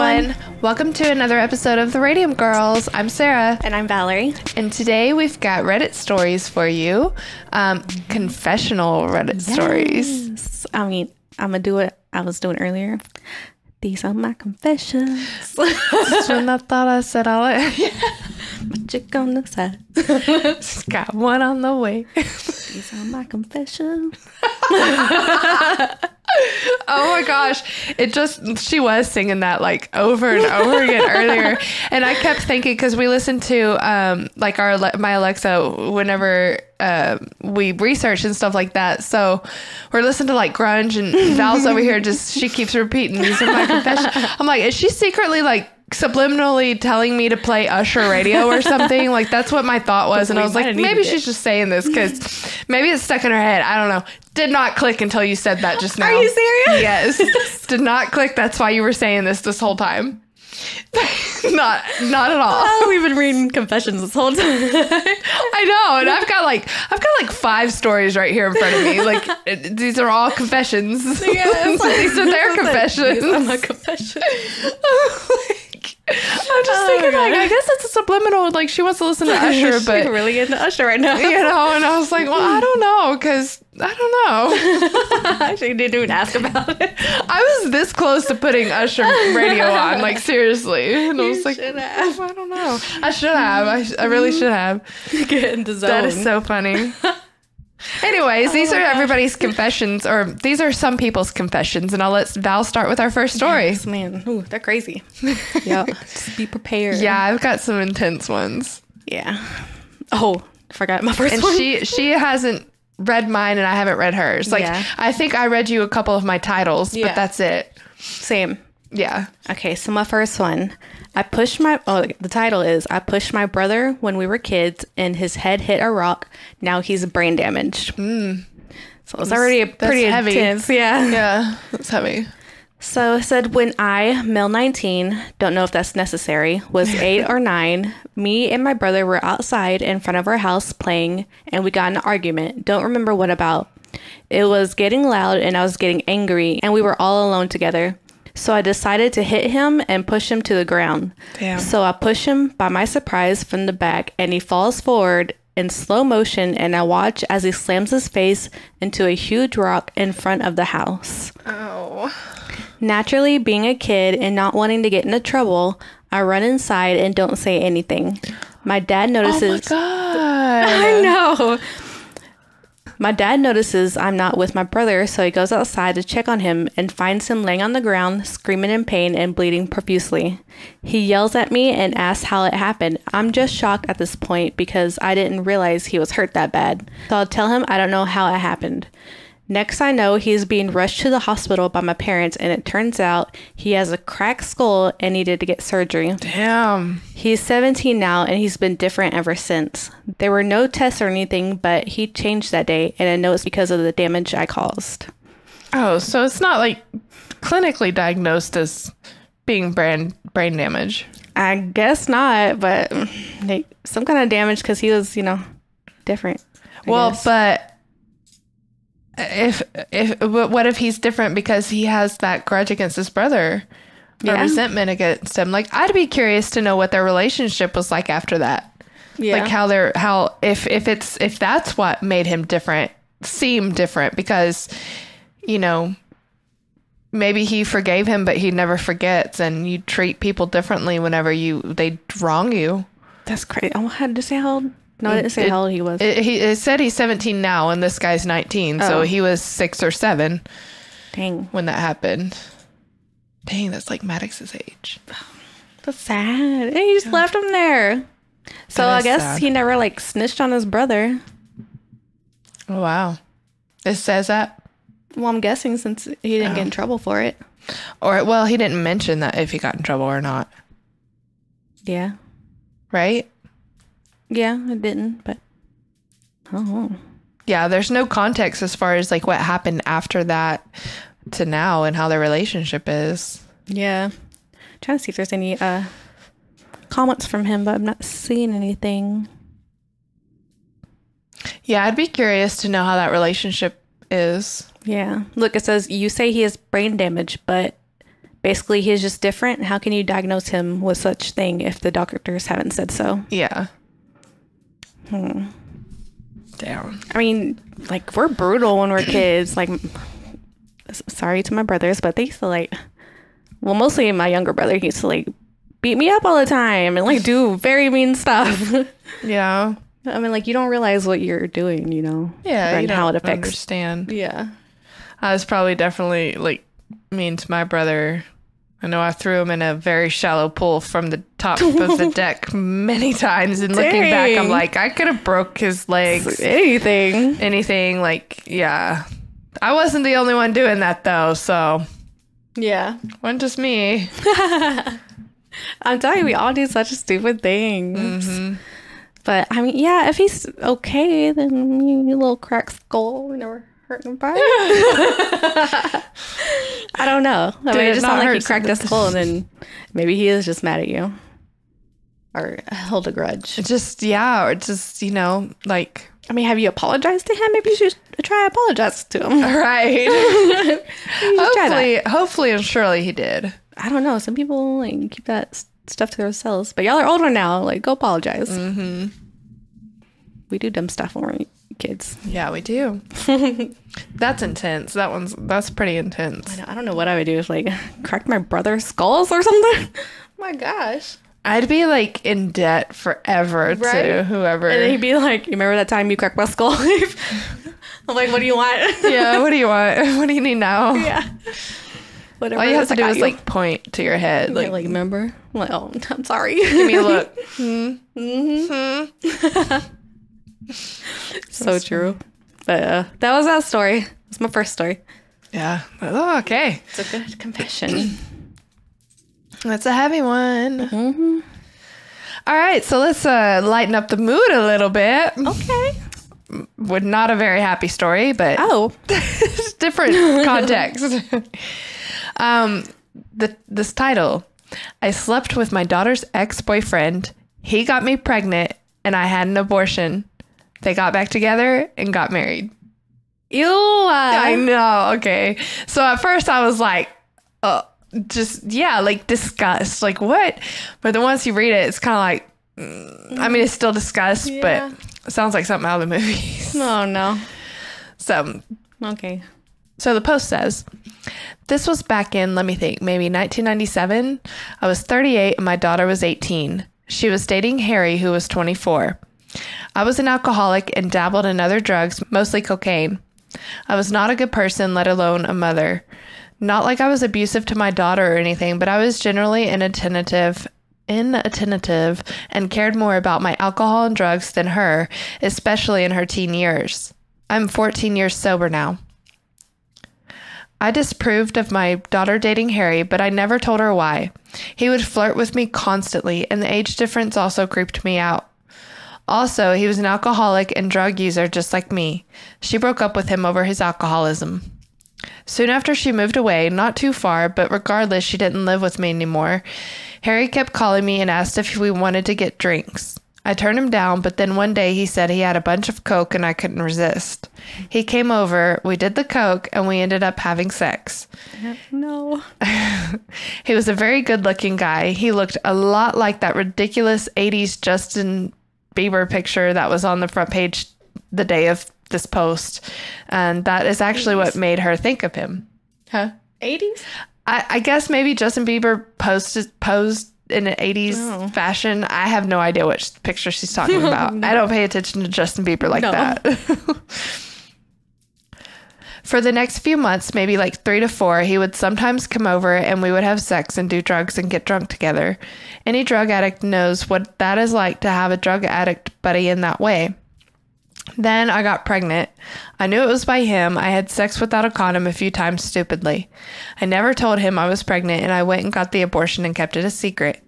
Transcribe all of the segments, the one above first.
everyone. Welcome to another episode of the Radium Girls. I'm Sarah. And I'm Valerie. And today we've got Reddit stories for you. Confessional Reddit stories. I mean, I'm going to do what I was doing earlier. These are my confessions. That's when I thought I said all it. My chick on the side. Just got one on the way. These are my confessions. Oh my gosh. She was singing that like over and over again earlier. And I kept thinking, because we listened to my Alexa whenever we research and stuff like that. So we're listening to like grunge, and Val's over here she keeps repeating, these are my confessions. I'm like, is she secretly like subliminally telling me to play Usher radio or something? Like, that's what my thought was. And I was like, maybe she's just saying this because maybe it's stuck in her head. I don't know. Did not click until you said that just now. Are you serious? Yes. Did not click. That's why you were saying this whole time. Not at all. Oh, we've been reading confessions this whole time. I know, and I've got like 5 stories right here in front of me. Like, these are all confessions. Yeah, these are their confessions. These are my confessions. I'm just thinking, like, I guess it's a subliminal. Like, she wants to listen to Usher, She's but really getting to Usher right now. You know, and I was like, well, I don't know, because I don't know. Actually, didn't even ask about it. I was this close to putting Usher radio on, like, seriously. And I was like, I don't know. I should have. I really should have. Get into zone. That is so funny. Anyways, these are everybody's confessions, or these are some people's confessions, and I'll let Val start with our first story. Yes, man. Ooh, they're crazy. Yeah. Just be prepared. Yeah, I've got some intense ones. Yeah. Oh, forgot my first and one. she hasn't read mine, and I haven't read hers. Like, yeah. I think I read you a couple of my titles, Yeah. but that's it. Same. Yeah. Okay, so my first one. The title is, I pushed my brother when we were kids and his head hit a rock. Now he's brain damaged. So it's already pretty heavy. intense. Yeah. Yeah, that's heavy. So it said, when I, male 19, don't know if that's necessary, was 8 or 9, me and my brother were outside in front of our house playing, and we got in an argument. Don't remember what about. It was getting loud and I was getting angry, and we were all alone together. So I decided to hit him and push him to the ground. Damn. So I push him by my surprise from the back, and he falls forward in slow motion, and I watch as he slams his face into a huge rock in front of the house. Oh. Naturally, being a kid and not wanting to get into trouble, I run inside and don't say anything. My dad notices... Oh my God. I know. My dad notices I'm not with my brother, so he goes outside to check on him and finds him laying on the ground, screaming in pain and bleeding profusely. He yells at me and asks how it happened. I'm just shocked at this point because I didn't realize he was hurt that bad. So I'll tell him I don't know how it happened. Next I know, he's being rushed to the hospital by my parents, and it turns out he has a cracked skull and needed to get surgery. Damn. He's 17 now, and he's been different ever since. There were no tests or anything, but he changed that day, and I know it's because of the damage I caused. Oh, so it's not like clinically diagnosed being brain damage. I guess not, but some kind of damage because he was, different. I guess. But what if he's different because he has that grudge against his brother, or resentment against him? Like, I'd be curious to know what their relationship was like after that. Yeah. Like if that's what made him seem different, because, maybe he forgave him, but he never forgets, and you treat people differently whenever they wrong you. That's crazy. Oh, how did it say how old? No, I didn't say how old he was. It said he's 17 now, and this guy's 19, so he was 6 or 7. Dang. When that happened. Dang, that's like Maddox's age. That's sad. And he just left him there. So I guess sad. He never snitched on his brother. Oh, wow. It says that? Well, I'm guessing since he didn't get in trouble for it. Well, he didn't mention that if he got in trouble or not. Yeah. Right? Yeah, it didn't, but yeah, there's no context as far as what happened after that to now and how their relationship is. Yeah. I'm trying to see if there's any comments from him, but I'm not seeing anything. Yeah, I'd be curious to know how that relationship is. Yeah. Look, it says, you say he has brain damage, but Basically, he's just different. How can you diagnose him with such thing if the doctors haven't said so? Yeah. Damn. I mean, like, we're brutal when we're kids. Like, sorry to my brothers, but they used to, like, well, mostly my younger brother, he used to, like, beat me up all the time and, like, do very mean stuff. Yeah. I mean, like, you don't realize what you're doing, you know? Yeah, and you don't how it affects. understand. Yeah. I was probably definitely, like, mean to my brother. I know I threw him in a very shallow pool from the top of the deck many times, and looking back, I'm like, I could have broke his legs. Anything, like, yeah. I wasn't the only one doing that, though, so. Yeah. Wasn't just me. I'm telling you, we all do such stupid things. Mm-hmm. But, I mean, yeah, if he's okay, then you little cracked skull, we never hurt him by. I don't know. I mean, it just sounded like he cracked his skull, and then maybe he is just mad at you. Or held a grudge. Just, yeah, or just, you know, like. I mean, have you apologized to him? Maybe you should try to apologize to him. Right. Hopefully and surely he did. I don't know. Some people, like, keep that stuff to themselves. But y'all are older now. Like, go apologize. Mm-hmm. We do dumb stuff when we're kids. Yeah, we do. That's intense. That's pretty intense. I don't know what I would do if, like, cracked my brother's skulls or something. Oh my gosh. I'd be, like, in debt forever to whoever. And then he'd be like, you remember that time you cracked my skull? I'm like, what do you want? Yeah, what do you want? What do you need now? Yeah. Whatever. All you have to do is, like, point to your head. Like, remember? I'm like, oh, I'm sorry. Give me a look. So true. But that was that story. It's my first story. Yeah. Oh, okay. It's a good confession. That's a heavy one. Mm-hmm. All right, so let's lighten up the mood a little bit. Okay. With not a very happy story, but different context. This title: I slept with my daughter's ex-boyfriend. He got me pregnant, and I had an abortion. They got back together and got married. Ew. I know. Okay. So at first I was like, like disgust. Like, what? But then once you read it, it's kind of like, I mean, it's still disgust, but it sounds like something out of the movies. Oh, no. So, okay. So the post says, this was back in, let me think, maybe 1997. I was 38 and my daughter was 18. She was dating Harry, who was 24. I was an alcoholic and dabbled in other drugs, mostly cocaine. I was not a good person, let alone a mother. Not like I was abusive to my daughter or anything, but I was generally inattentive and cared more about my alcohol and drugs than her, especially in her teen years. I'm 14 years sober now. I disapproved of my daughter dating Harry, but I never told her why. He would flirt with me constantly, and the age difference also creeped me out. Also, he was an alcoholic and drug user just like me. She broke up with him over his alcoholism. Soon after she moved away, not too far, but regardless, she didn't live with me anymore. Harry kept calling me and asked if we wanted to get drinks. I turned him down, but then one day he said he had a bunch of coke and I couldn't resist. He came over, we did the coke, and we ended up having sex. No. He was a very good-looking guy. He looked a lot like that ridiculous 80s Justin Bieber picture that was on the front page the day of this post. And that is actually 80s. What made her think of him. Huh? 80s? I guess maybe Justin Bieber posed in an 80s fashion. I have no idea which picture she's talking about. No. I don't pay attention to Justin Bieber like that. For the next few months, maybe like 3 to 4, he would sometimes come over and we would have sex and do drugs and get drunk together. Any drug addict knows what that is like to have a drug addict buddy in that way. Then I got pregnant. I knew it was by him. I had sex without a condom a few times stupidly. I never told him I was pregnant, and I went and got the abortion and kept it a secret.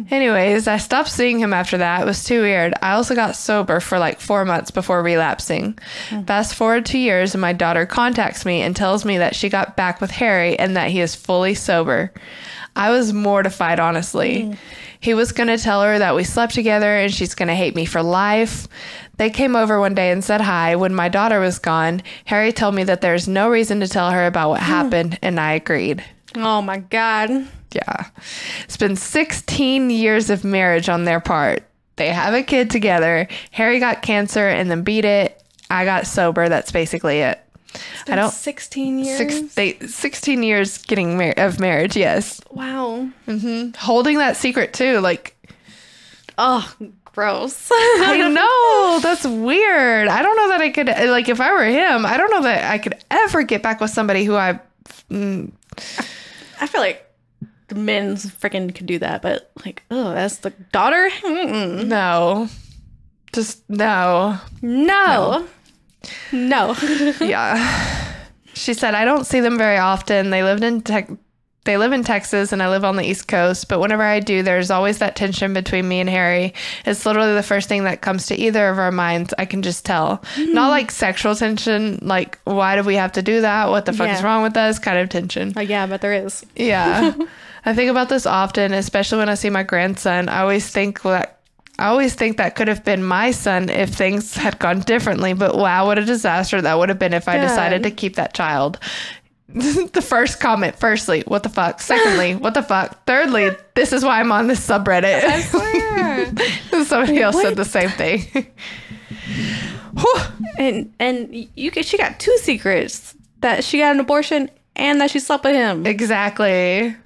Anyways, I stopped seeing him after that. It was too weird. I also got sober for like 4 months before relapsing. Fast forward 2 years and my daughter contacts me and tells me that she got back with Harry and that he is fully sober. I was mortified, honestly. He was going to tell her that we slept together and she's going to hate me for life. They came over one day and said hi. When my daughter was gone, Harry told me that there's no reason to tell her about what happened, and I agreed. Oh my God. Yeah. It's been 16 years of marriage on their part. They have a kid together. Harry got cancer and then beat it. I got sober. That's basically it. It's been 16 years? 16 years getting of marriage, yes. Wow. Holding that secret too, like... Oh, gross. I know. That's weird. I don't know that I could... Like, if I were him, I don't know that I could ever get back with somebody who I feel like the men freaking could do that, but like, oh, that's the daughter? Mm-mm. No. Just no. No. Yeah. She said, I don't see them very often. They live in Texas and I live on the East Coast, but whenever I do, there's always that tension between me and Harry. It's literally the first thing that comes to either of our minds. I can just tell. Not like sexual tension, like, why do we have to do that? What the fuck is wrong with us? Kind of tension. Yeah, but there is. Yeah. I think about this often, especially when I see my grandson. I always think that could have been my son if things had gone differently, but wow, what a disaster that would have been if I decided to keep that child. The first comment, firstly, what the fuck? Secondly, what the fuck? Thirdly, this is why I'm on this subreddit. I swear. Somebody else said the same thing. and she got 2 secrets, that she got an abortion and that she slept with him. Exactly.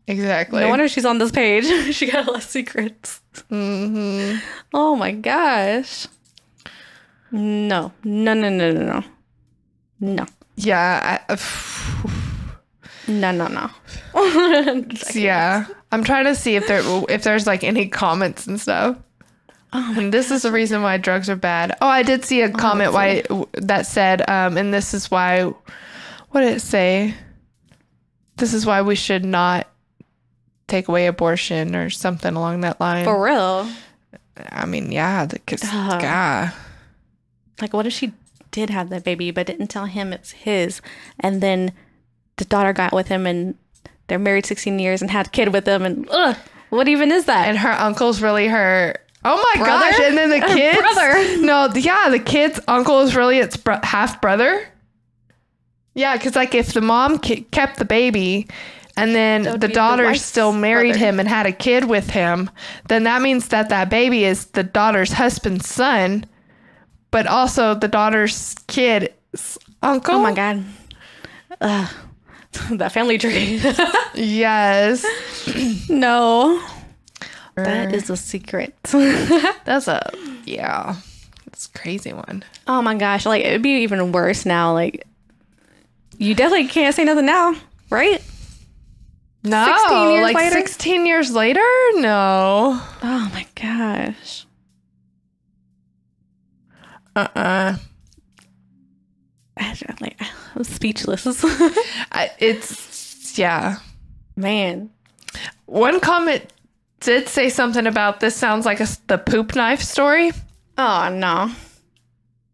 No wonder she's on this page. She got a lot of secrets. Oh my gosh. No. No. Yeah. No. Yeah. I'm trying to see if there's like any comments and stuff. Oh, and this is the reason why drugs are bad. Oh, I did see a comment that said, and this is why, what did it say? This is why we should not take away abortion or something along that line. For real? I mean, yeah. God. Like, what if she did have that baby but didn't tell him it's his, and then the daughter got with him and they're married 16 years and had a kid with him, and what even is that? And her uncle's really her... Oh my brother? Gosh. And then the kids... brother. No, yeah, the kid's uncle is really its half brother. Yeah, because like if the mom kept the baby and then the daughter still married him and had a kid with him, then that means that baby is the daughter's husband's son, but also the daughter's kid's uncle. Oh my God. That family tree. Yes. No. That is a secret. It's a crazy one. Oh my gosh. Like, it'd be even worse now. Like, you definitely can't say nothing now, right? No, 16 years later? 16 years later? No. Oh my gosh. I'm speechless. Yeah. Man. One comment did say something about this sounds like the poop knife story. Oh, no.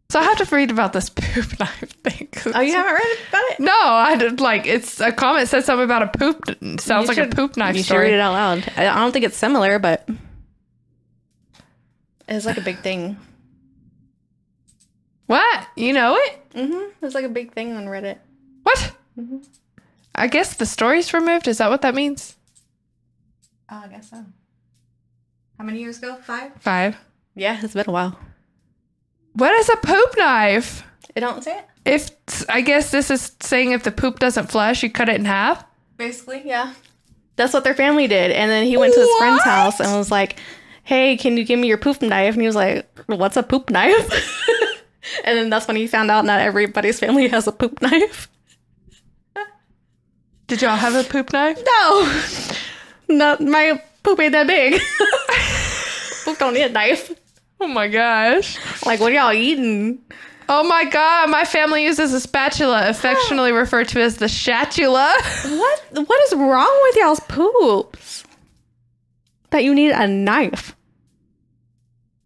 So I have to read about this poop knife thing. Oh, you haven't read about it? No, I did. Like, it's a comment said something about a poop. Sounds like a poop knife story. You should read it out loud. I don't think it's similar, but it's like a big thing. What? You know it? Mm-hmm. It's like a big thing on Reddit. What? Mm-hmm. I guess the story's removed. Is that what that means? Oh, I guess so. How many years ago? 5? 5. Yeah, it's been a while. What is a poop knife? It don't say it? I guess this is saying if the poop doesn't flush, you cut it in half? Basically, yeah. That's what their family did. And then he went to his friend's house and was like, hey, can you give me your poop knife? And he was like, what's a poop knife? And then that's when he found out not everybody's family has a poop knife. Did y'all have a poop knife? No. Not my poop ain't that big. Poop don't need a knife. Oh my gosh. Like, what are y'all eating? Oh my God. My family uses a spatula, affectionately referred to as the shatula. What is wrong with y'all's poops? That you need a knife.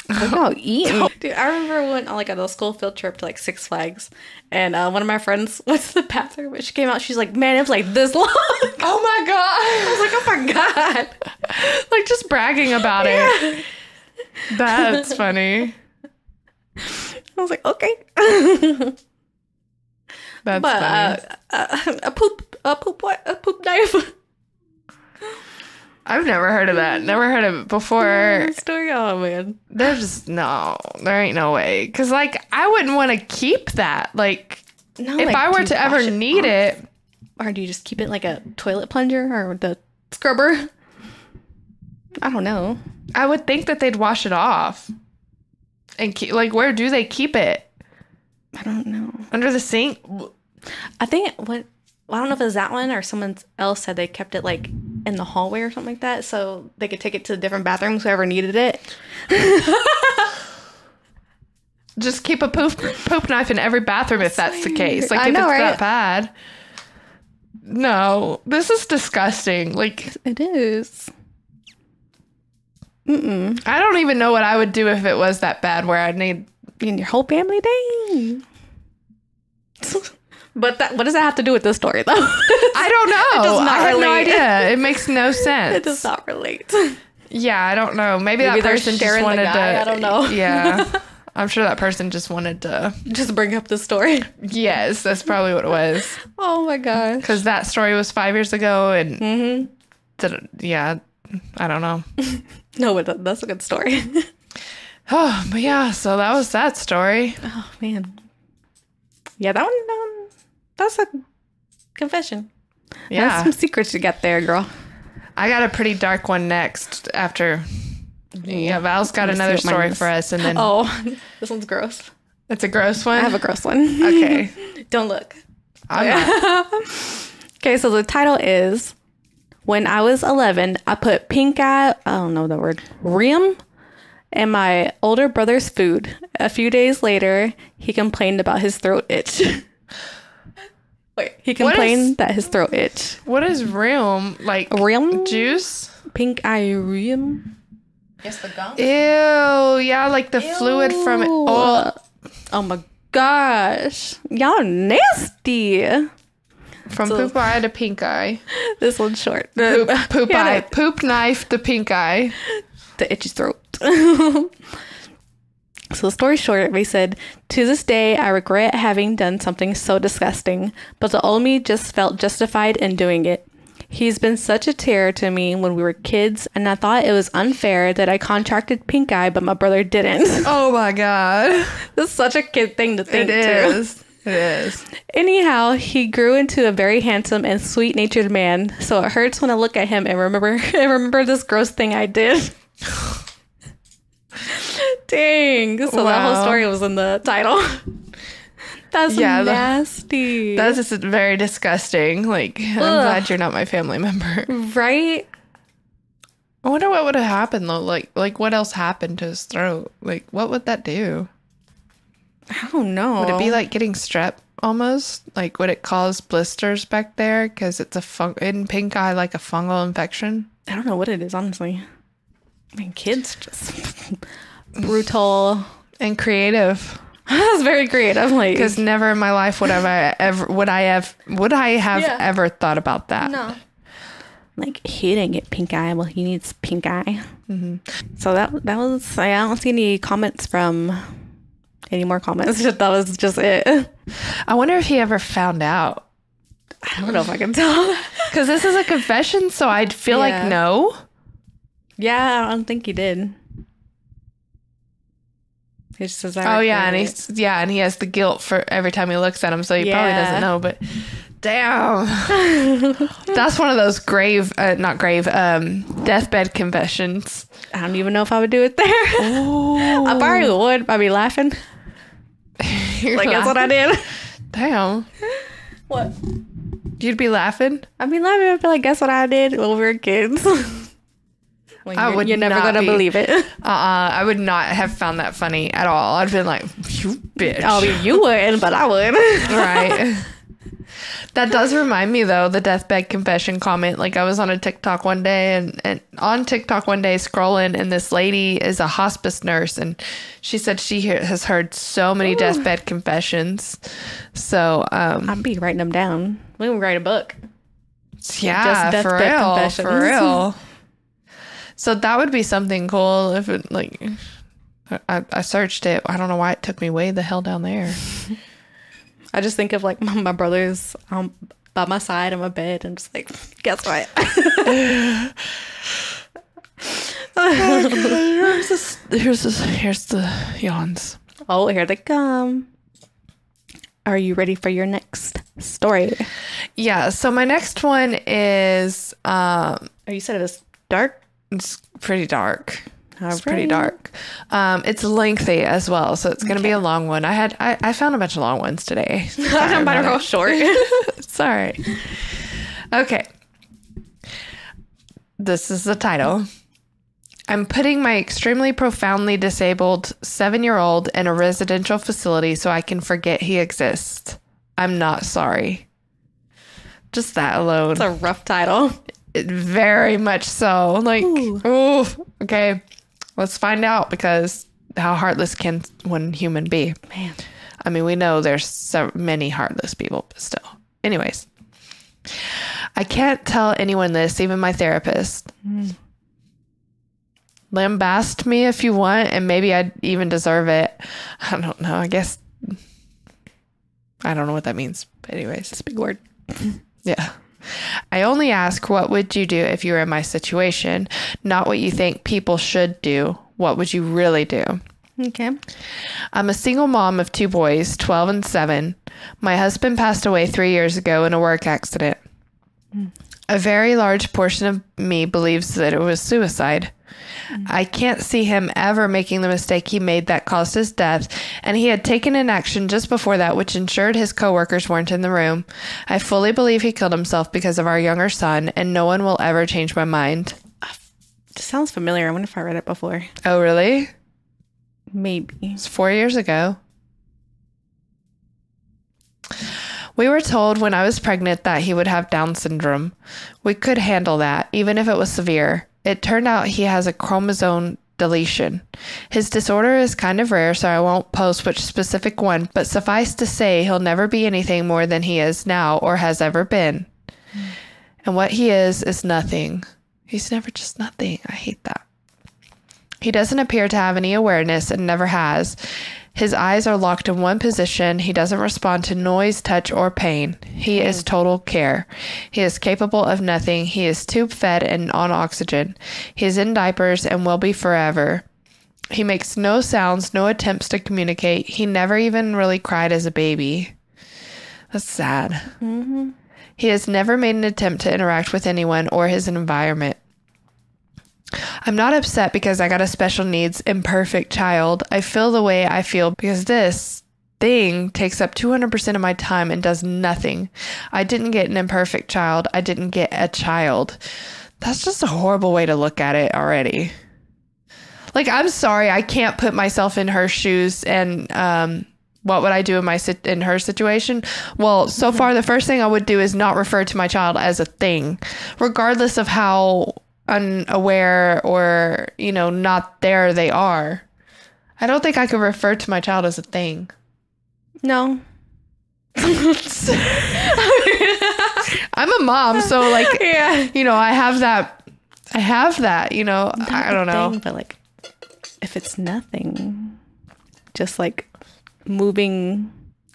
What y'all eating? Dude, I remember when on a school field trip to Six Flags, and one of my friends went to the bathroom, and she came out, she's like, man, it was like this long. Oh my God. I was like, oh my God. Like, just bragging about it. That's funny. I was like, okay. That's funny. A poop A poop knife. I've never heard of that. Never heard of it before. Story. Oh man. There's there ain't no way. Because like I wouldn't want to keep that. Like No, if like, I do were you to ever wash it need off? it, Or do you just keep it like a toilet plunger or the scrubber? I don't know. I would think that they'd wash it off. And like where do they keep it? I don't know. Under the sink? I think I don't know if it was that one or someone else said they kept it like in the hallway or something like that, so they could take it to different bathrooms whoever needed it. Just keep a poop knife in every bathroom if that's the case. Like I if know, it's right? that bad. No, this is disgusting. Like It is. I don't even know what I would do if it was that bad where I'd need. And your whole family, dang. But what does that have to do with this story, though? I don't know. It does not I have no relate. idea. It makes no sense. It does not relate. Yeah, I don't know. Maybe Maybe that they're person just sharing the wanted guy, to. I don't know. Yeah, I'm sure that person just wanted to. Just bring up the story. Yes, that's probably what it was. Oh my gosh. Because that story was 5 years ago, and yeah, I don't know. No, but that's a good story. Oh, but yeah, so that was that story. Oh man. Yeah, that one. That's a confession. Yeah, That's some secrets you got there, girl. I got a pretty dark one next after. Yeah, Val's got Let's see another what mine story is. for us, and then Oh, this one's gross. it's a gross one. I have a gross one. Okay, Don't look. I'm not. Okay, so the title is When I Was 11, I put pink eye, I don't know the word, rim, in my older brother's food. A few days later, he complained about his throat itch. Wait, he complained that his throat itch. What is rim? Like Rim? juice? Pink eye rim? Yes, the gum. Ew, yeah, like the fluid from it. Oh, Oh my gosh. Y'all nasty. from So- poop eye to pink eye. This one's short. Poop Yeah, eye. Poop knife to pink eye. The itchy throat. So the story short, they said, to this day, I regret having done something so disgusting, but the old me just felt justified in doing it. He's been such a terror to me when we were kids, and I thought it was unfair that I contracted pink eye, but my brother didn't. Oh my god. That's such a kid thing to think, It is. It is. Anyhow, he grew into a very handsome and sweet-natured man, so it hurts when I look at him and remember this gross thing I did. Dang. So that whole Wow. story was in the title. That's nasty. That's just very disgusting. Like, I'm glad you're not my family member. right? I wonder what would have happened though. Like what else happened to his throat? Like, what would that do? I don't know. Would it be like getting strep almost? Like, would it cause blisters back there? Because it's in pink eye, like a fungal infection. I don't know what it is, honestly. I mean, kids just brutal. And creative. That's very creative. Like, Because never in my life would I have Yeah. ever thought about that. no. Like, he didn't get pink eye. Well, he needs pink eye. Mm-hmm. So that was, I don't see any comments from, any more comments. That was just it. I wonder if he ever found out. I don't know if I can tell. Because this is a confession, so I'd feel Yeah. like no. Yeah, I don't think he did. He just says, Oh yeah, and he has the guilt for every time he looks at him, so he probably doesn't know. But damn, that's one of those deathbed confessions. I don't even know if I would do it there. I probably would. I'd be laughing. Like, that's what I did. Damn, What? you'd be laughing. I'd be laughing. I'd be like, guess what I did when we were kids? Like, I would You're never not going to be. believe it. I would not have found that funny at all. I'd been like, you bitch. I mean, you wouldn't, but I would. Right. That does remind me though, the deathbed confession comment. Like, I was on a TikTok one day and on TikTok one day scrolling, and this lady is a hospice nurse, and she said she has heard so many deathbed confessions. So I'd be writing them down. We would write a book. yeah, Just for deathbed real, confessions. for real. So that would be something cool if it, like, I searched it. I don't know why it took me way the hell down there. I just think of like my brother's by my side on my bed. I'm just like, guess what? Here's the yawns. Oh, here they come. Are you ready for your next story? Yeah. So my next one is, You said it was dark? it's pretty dark. It's pretty right. dark. It's lengthy as well, so it's going to be a long one. I found a bunch of long ones today. I don't matter how short. Sorry. Okay. This is the title. I'm putting my extremely profoundly disabled 7-year-old in a residential facility so I can forget he exists. I'm not sorry. Just that alone. It's a rough title. Very much so. Like, ooh, okay. Let's find out, because how heartless can one human be? Man. I mean, we know there's so many heartless people, but still. Anyways. I can't tell anyone this, even my therapist. Lambast me if you want, and maybe I'd even deserve it. I don't know. I guess I don't know what that means. But anyways, It's a big word. yeah. I only ask, what would you do if you were in my situation? Not what you think people should do. What would you really do? Okay. I'm a single mom of 2 boys, 12 and 7. My husband passed away 3 years ago in a work accident. A very large portion of me believes that it was suicide. I can't see him ever making the mistake he made that caused his death, and he had taken an action just before that which ensured his coworkers weren't in the room. I fully believe he killed himself because of our younger son, and no one will ever change my mind. This sounds familiar. I wonder if I read it before. Oh, really? Maybe. It's 4 years ago. We were told when I was pregnant that he would have Down syndrome. We could handle that, even if it was severe. It turned out he has a chromosome deletion. His disorder is kind of rare, so I won't post which specific one, but suffice to say, he'll never be anything more than he is now or has ever been. And what he is nothing. He's never just nothing. I hate that. He doesn't appear to have any awareness and never has. His eyes are locked in one position. He doesn't respond to noise, touch, or pain. He is total care. He is capable of nothing. He is tube fed and on oxygen. He is in diapers and will be forever. He makes no sounds, no attempts to communicate. He never even really cried as a baby. That's sad. Mm-hmm. He has never made an attempt to interact with anyone or his environment. I'm not upset because I got a special needs imperfect child. I feel the way I feel because this thing takes up 200% of my time and does nothing. I didn't get an imperfect child. I didn't get a child. That's just a horrible way to look at it already. Like, I'm sorry, I can't put myself in her shoes, and what would I do in her situation? Well, so far, the first thing I would do is not refer to my child as a thing, regardless of how unaware or, not there they are. I don't think I could refer to my child as a thing. No. I'm a mom, so yeah. I have that, I don't know. Thing, but like, if it's nothing, just like moving,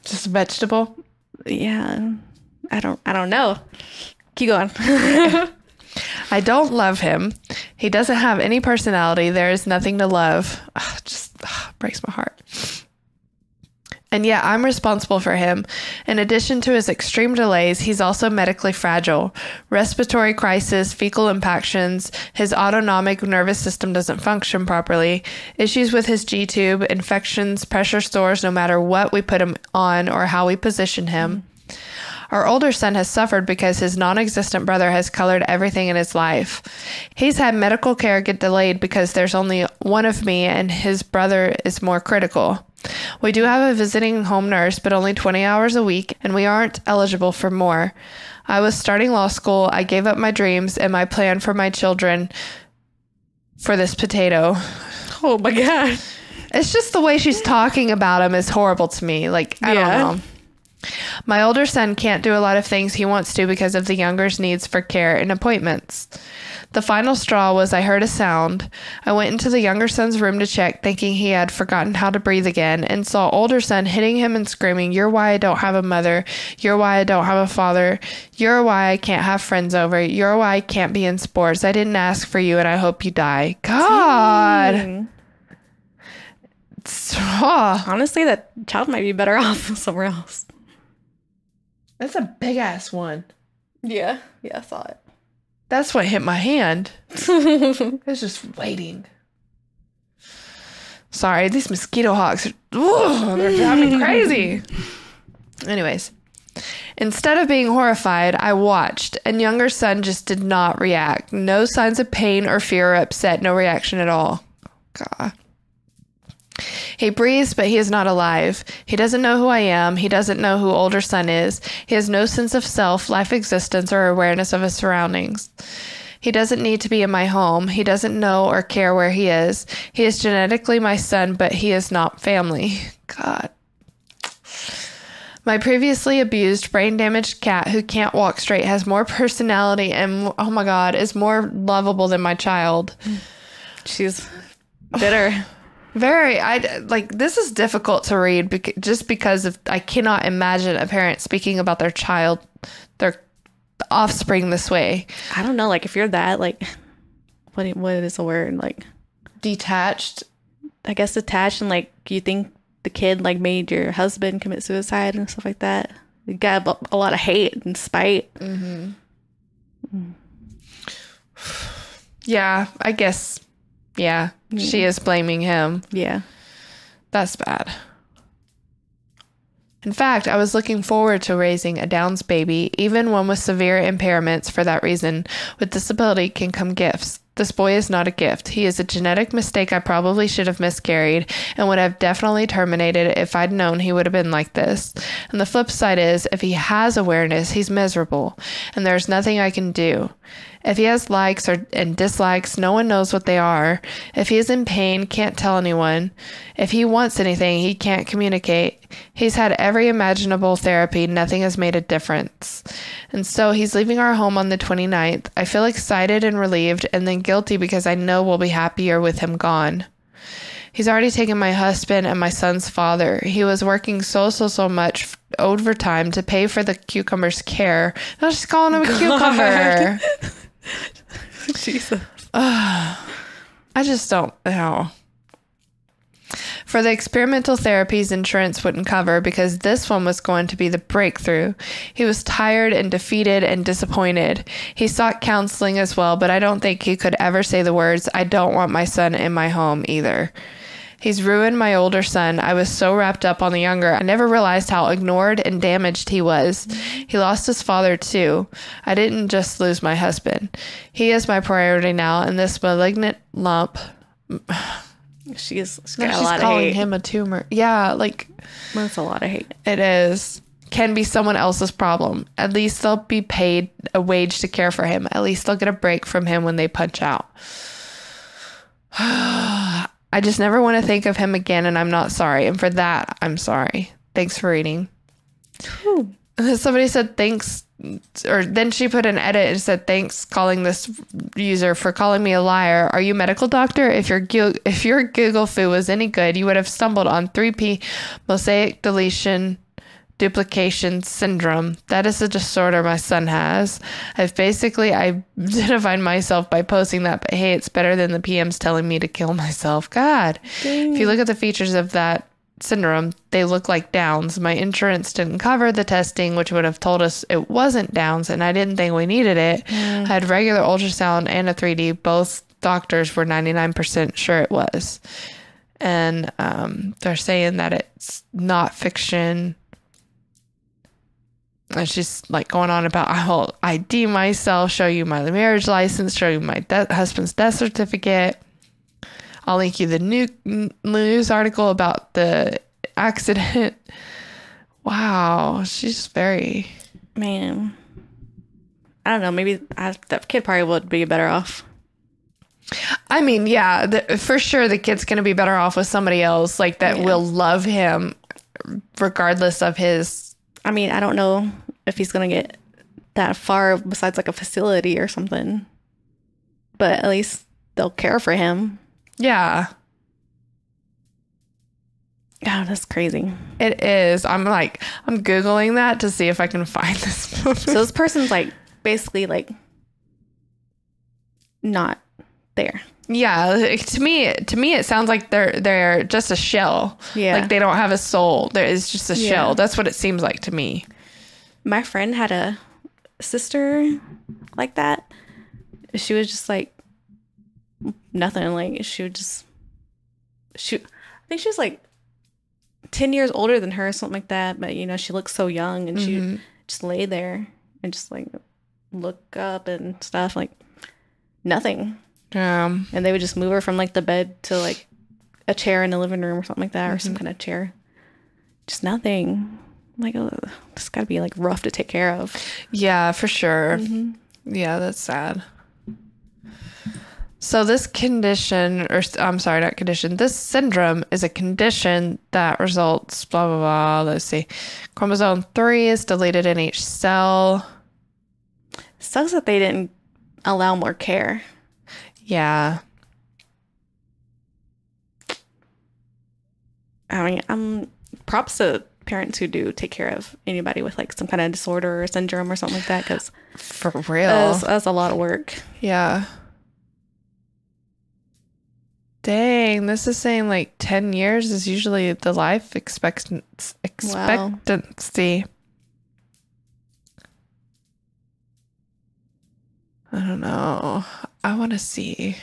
Just a vegetable. yeah, I don't know. Keep going. I don't love him. He doesn't have any personality. There is nothing to love. Just breaks my heart. And yet I'm responsible for him. In addition to his extreme delays, he's also medically fragile. Respiratory crisis, fecal impactions, his autonomic nervous system doesn't function properly, issues with his G-tube, infections, pressure sores no matter what we put him on or how we position him. Our older son has suffered because his non-existent brother has colored everything in his life. He's had medical care get delayed because there's only one of me and his brother is more critical. We do have a visiting home nurse, but only 20 hours a week, and we aren't eligible for more. I was starting law school. I gave up my dreams and my plan for my children for this potato. Oh my God. It's just the way she's talking about him is horrible to me. Like, I don't know. My older son can't do a lot of things he wants to because of the younger's needs for care and appointments. The final straw was I heard a sound. I went into the younger son's room to check, thinking he had forgotten how to breathe again, and saw older son hitting him and screaming, "You're why I don't have a mother. You're why I don't have a father. You're why I can't have friends over. You're why I can't be in sports. I didn't ask for you, and I hope you die." God. Dang. Oh, Honestly, that child might be better off somewhere else. that's a big-ass one. Yeah, I saw it. That's what hit my hand. I was just waiting. Sorry, these mosquito hawks, they're driving me crazy. Anyways, instead of being horrified, I watched, and younger son just did not react. No signs of pain or fear or upset, no reaction at all. God. He breathes, but he is not alive. He doesn't know who I am. He doesn't know who older son is. He has no sense of self, life existence, or awareness of his surroundings. He doesn't need to be in my home. He doesn't know or care where he is. He is genetically my son, but he is not family. God. My previously abused, brain-damaged cat who can't walk straight has more personality and, oh my God, is more lovable than my child. She's bitter. Very. This is difficult to read just because of I cannot imagine a parent speaking about their child, their offspring this way. I don't know. Like, if you're that, like, what is the word? Like, Detached. I guess detached, and like you think the kid like made your husband commit suicide and stuff like that. You got a lot of hate and spite. Mm-hmm. Yeah, I guess. Yeah, she is blaming him. Yeah. That's bad. In fact, I was looking forward to raising a Downs baby, even one with severe impairments for that reason. With disability can come gifts. This boy is not a gift. He is a genetic mistake I probably should have miscarried and would have definitely terminated if I'd known he would have been like this. And the flip side is, if he has awareness, he's miserable, and there's nothing I can do. If he has likes and dislikes, no one knows what they are. If he is in pain, can't tell anyone. If he wants anything, he can't communicate. He's had every imaginable therapy. Nothing has made a difference. And so he's leaving our home on the 29th. I feel excited and relieved, and then guilty because I know we'll be happier with him gone. He's already taken my husband and my son's father. He was working so much overtime to pay for the cucumber's care. I was just calling him a cucumber. Jesus. I just don't know. For the experimental therapies insurance wouldn't cover because this one was going to be the breakthrough. He was tired and defeated and disappointed. He sought counseling as well, but I don't think he could ever say the words, "I don't want my son in my home," either. He's ruined my older son. I was so wrapped up on the younger, I never realized how ignored and damaged he was. He lost his father too. I didn't just lose my husband. He is my priority now, and this malignant lump. She's Now got a she's lot of calling hate. him a tumor. Yeah, like That's a lot of hate. it is. Can be someone else's problem. At least they'll be paid a wage to care for him. At least they'll get a break from him when they punch out. I just never want to think of him again, and I'm not sorry. And for that, I'm sorry. Thanks for reading. Whew. And then somebody said thanks, or then she put an edit and said, "Thanks calling this user for calling me a liar. Are you a medical doctor? If your Google foo was any good, you would have stumbled on 3P mosaic deletion duplication syndrome. That is a disorder my son has. I've basically identified myself by posting that, but hey, it's better than the PMs telling me to kill myself." God. Dang. If you look at the features of that syndrome, they look like Downs. My insurance didn't cover the testing, which would have told us it wasn't Downs, and I didn't think we needed it. I had regular ultrasound and a 3D. Both doctors were 99% sure it was. And they're saying that it's not fiction. And she's like going on about, I'll ID myself, show you my marriage license, show you my husband's death certificate. I'll link you the news article about the accident. Wow, she's very... Man. I don't know. Maybe that kid probably would be better off. I mean, yeah, for sure the kid's going to be better off with somebody else like that will love him regardless of his... I mean, I don't know if he's going to get that far besides like a facility or something. but at least they'll care for him. Yeah. God, that's crazy. It is. I'm Googling that to see if I can find this movie. So this person's like basically like not there. Yeah, to me it sounds like they're just a shell. Yeah. Like they don't have a soul. There is just a shell. That's what it seems like to me. My friend had a sister like that. She was just like nothing. Like I think she was like 10 years older than her or something like that. But you know, she looked so young, and she just lay there and just like look up and stuff, like nothing. And they would just move her from like the bed to like a chair in the living room or something like that, or some kind of chair. Just nothing. I'm like, oh, this gotta be like rough to take care of. Yeah, for sure. Yeah, that's sad. So this condition, or I'm sorry, not condition, this syndrome is a condition that results, blah, blah, blah. Let's see. Chromosome 3 is deleted in each cell. Sucks that they didn't allow more care. Yeah. I mean, props to parents who do take care of anybody with like some kind of disorder or syndrome or something like that, because For real. that's a lot of work. Yeah. Dang, this is saying like 10 years is usually the life expectancy. Wow. I don't know. I want to see.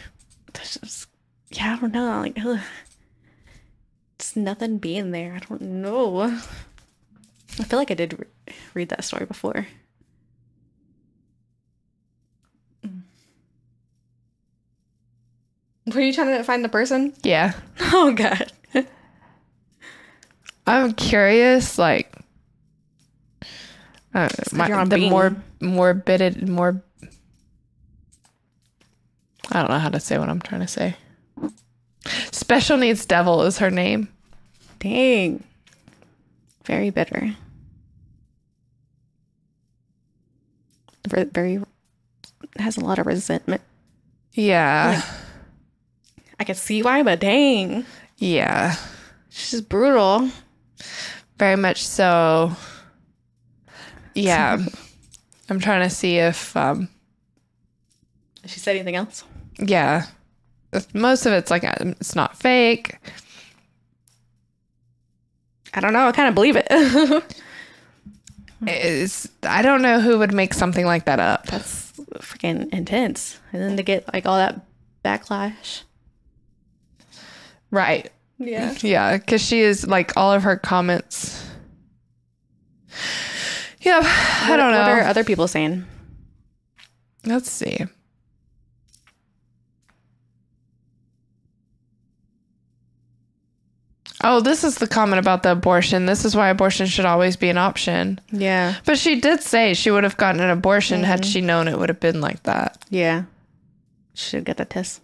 That's just, yeah, I don't know. Like, ugh. Just nothing being there. I don't know. I feel like I did read that story before. Were you trying to find the person? Yeah. Oh, God. I'm curious, like, you're on the Bing. more I don't know how to say what I'm trying to say. Special Needs Devil is her name. Dang. Very bitter. Very has a lot of resentment. Yeah. Like, I can see why, but dang. Yeah. She's just brutal. Very much so. Yeah. I'm trying to see if She said anything else? yeah. Most of it's like it's not fake. I don't know. I kind of believe it. I don't know who would make something like that up. That's freaking intense. And then to get like all that backlash. Right. Yeah. Yeah, because she is like all of her comments. Yeah, I don't know. What are other people saying? Let's see. Oh, this is the comment about the abortion. This is why abortion should always be an option. Yeah. But she did say she would have gotten an abortion had she known it would have been like that. Yeah. Should get the test.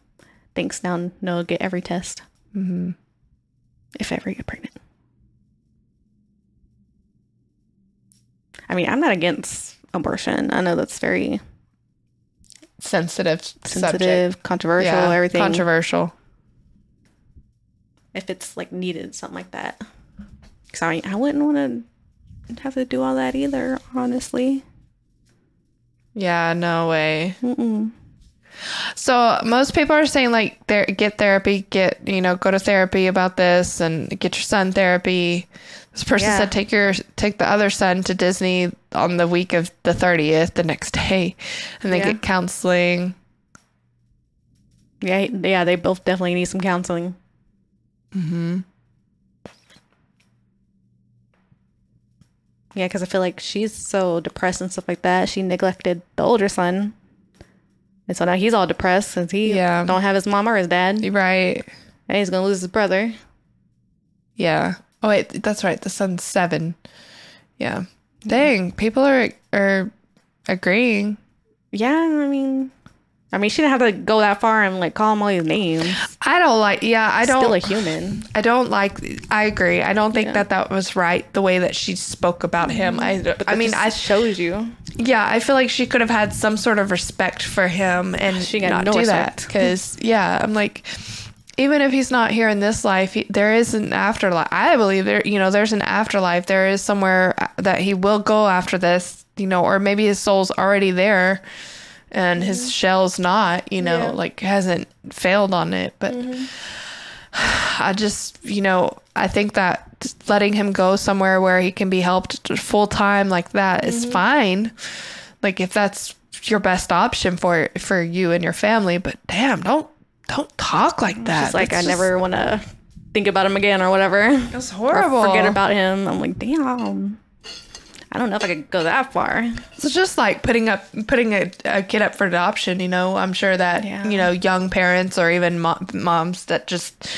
Thanks now. No, get every test. Mm-hmm. If ever you get pregnant. I mean, I'm not against abortion. I know that's very Sensitive, sensitive, controversial, everything. Controversial. If it's like needed, something like that. Because I mean, I wouldn't want to have to do all that either, honestly. Yeah, no way. Mm-mm. So most people are saying like get therapy, go to therapy about this and get your son therapy. This person said take the other son to Disney on the week of the 30th, the next day, and they get counseling. Yeah, they both definitely need some counseling. Mm-hmm. Yeah, because I feel like she's so depressed and stuff like that. She neglected the older son. And so now he's all depressed since he don't have his mom or his dad. Right. And he's going to lose his brother. Yeah. Oh, wait, that's right. The son's 7. Yeah. Dang, people are agreeing. Yeah, I mean, I mean, she didn't have to go that far and like call him all these names. I don't like, I don't. Still a human. I agree. I don't think that was right, the way that she spoke about him. I mean, I shows you. Yeah, I feel like she could have had some sort of respect for him and she got not no do respect. that. Because, I'm like, even if he's not here in this life, there is an afterlife. I believe there's an afterlife. There is somewhere that he will go after this, or maybe his soul's already there and his shell's not, like hasn't failed on it. But I just, I think that letting him go somewhere where he can be helped full time like that is fine. Like if that's your best option for you and your family, but damn, don't talk like that. It's like, I never want to think about him again or whatever. That's horrible. Or forget about him. I'm like, damn. I don't know if I could go that far. It's just like putting a kid up for adoption, I'm sure that, young parents or even moms that just,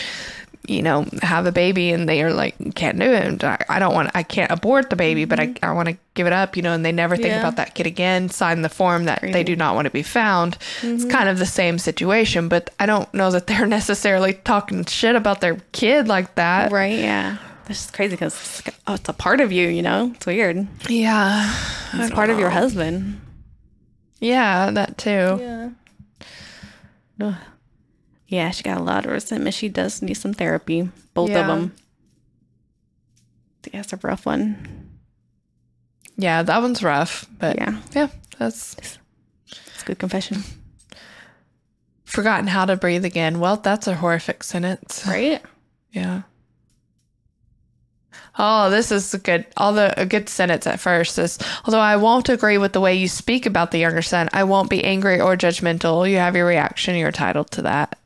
have a baby and they are like, can't do it. I can't abort the baby, but I want to give it up, and they never think about that kid again, sign the form that they do not want to be found. It's kind of the same situation, but I don't know that they're necessarily talking shit about their kid like that. Right, yeah. That's just crazy because it's a part of you, It's weird. Yeah. It's part of your husband. Yeah, that too. Yeah. Ugh. Yeah, she got a lot of resentment. She does need some therapy. Both of them. Yeah, it's a rough one. Yeah, that one's rough. But yeah, it's a good confession. Forgotten how to breathe again. Well, that's a horrific sentence. Right? Yeah. Oh, this is a good sentence at first is, although I won't agree with the way you speak about the younger son, I won't be angry or judgmental. You have your reaction. You're entitled to that.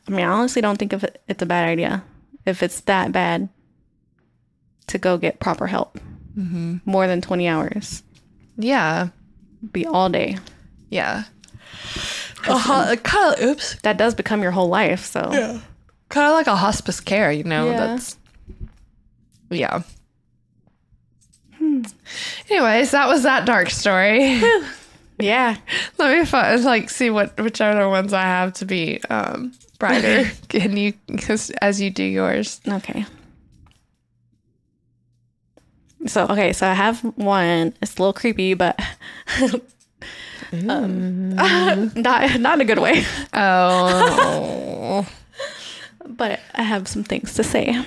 I mean, I honestly don't think it's a bad idea. If it's that bad, to go get proper help. More than 20 hours. Yeah. Be all day. Yeah. Oops. That does become your whole life, so. Yeah. Kind of like a hospice care, Yeah. That's... Yeah. Anyways, that was that dark story. Yeah. Let me see which other ones I have to be brighter. Can you, as you do yours? Okay. So I have one. It's a little creepy, but not in a good way. Oh. But I have some things to say.